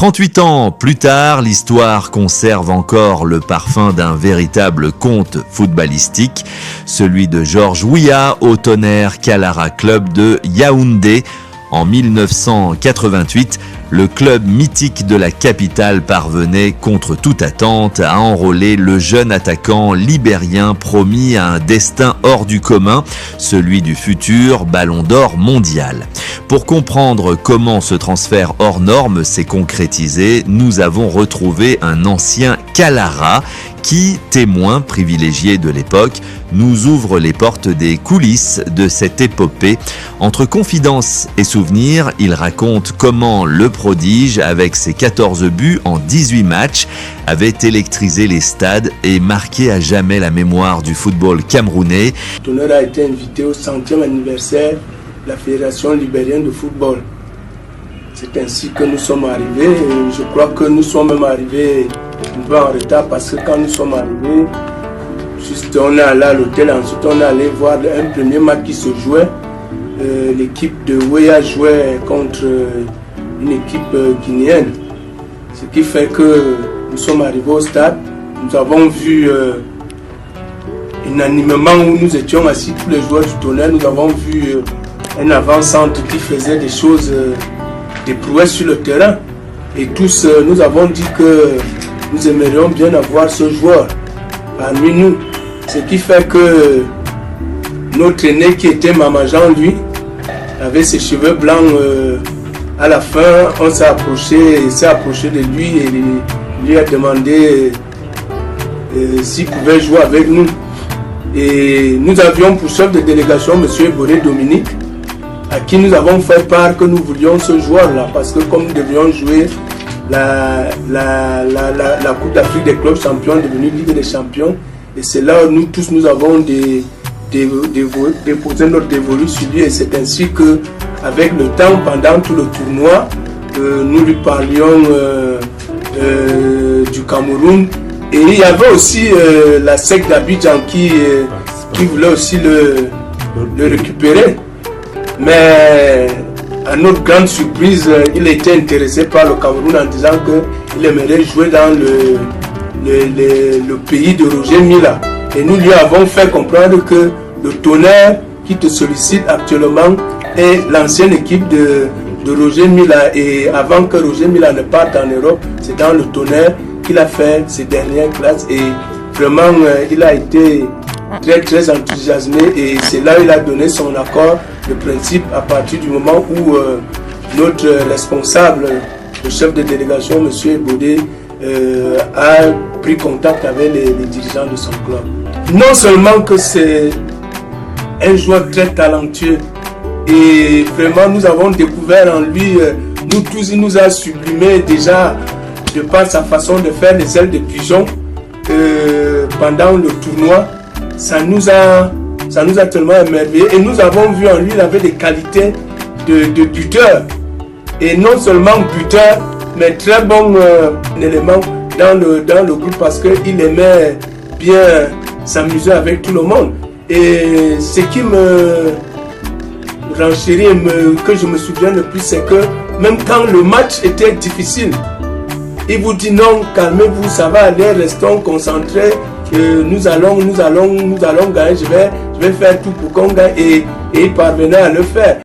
38 ans plus tard, l'histoire conserve encore le parfum d'un véritable conte footballistique, celui de Georges Weah au Tonnerre Kalara Club de Yaoundé. En 1988, le club mythique de la capitale parvenait contre toute attente à enrôler le jeune attaquant libérien promis à un destin hors du commun, celui du futur Ballon d'Or mondial. Pour comprendre comment ce transfert hors norme s'est concrétisé, nous avons retrouvé un ancien Kalara qui, témoin privilégié de l'époque, nous ouvre les portes des coulisses de cette épopée. Entre confidences et souvenirs, il raconte comment le prodige, avec ses 14 buts en 18 matchs, avait électrisé les stades et marqué à jamais la mémoire du football camerounais. Tonnerre a été invité au 100e anniversaire de la Fédération libérienne de football. C'est ainsi que nous sommes arrivés. Je crois que nous sommes même arrivés un peu en retard parce que quand nous sommes arrivés, juste on est allé à l'hôtel, ensuite on est allé voir un premier match qui se jouait. L'équipe de Weah jouait contre une équipe guinéenne. Ce qui fait que nous sommes arrivés au stade. Nous avons vu unanimement où nous étions assis, tous les joueurs du Tonnerre, nous avons vu un avant-centre qui faisait des choses, des prouesses sur le terrain. Et tous, nous avons dit que nous aimerions bien avoir ce joueur parmi nous. Ce qui fait que notre aîné qui était Maman Jean, lui, avait ses cheveux blancs. À la fin, on s'est approché de lui et lui a demandé s'il pouvait jouer avec nous. Et nous avions pour chef de délégation M. Boré Dominique, à qui nous avons fait part que nous voulions ce joueur-là, parce que comme nous devions jouer la Coupe d'Afrique des clubs champions, devenue Ligue des champions, et c'est là où nous tous nous avons déposé notre dévolu sur lui, et c'est ainsi que, avec le temps, pendant tout le tournoi, nous lui parlions du Cameroun, et il y avait aussi la SEC d'Abidjan qui voulait aussi le récupérer. Mais à notre grande surprise, il était intéressé par le Cameroun en disant qu'il aimerait jouer dans le pays de Roger Milla. Et nous lui avons fait comprendre que le Tonnerre qui te sollicite actuellement est l'ancienne équipe de Roger Milla. Et avant que Roger Milla ne parte en Europe, c'est dans le Tonnerre qu'il a fait ses dernières classes. Et vraiment, il a été très enthousiasmé et c'est là où il a donné son accord de principe à partir du moment où notre responsable, le chef de délégation, M. Bodé, a pris contact avec les dirigeants de son club. Non seulement que c'est un joueur très talentueux et vraiment nous avons découvert en lui, nous tous, il nous a sublimé déjà de par sa façon de faire les ailes de pigeon pendant le tournoi. Ça nous a tellement émerveillé et nous avons vu en lui, il avait des qualités de buteur. Et non seulement buteur, mais très bon élément dans le groupe parce qu'il aimait bien s'amuser avec tout le monde. Et ce qui me renchérit et que je me souviens le plus, c'est que même quand le match était difficile, il vous dit non, calmez-vous, ça va aller, restons concentrés. Nous allons gagner, je vais faire tout pour qu'on gagne et il parvenait à le faire.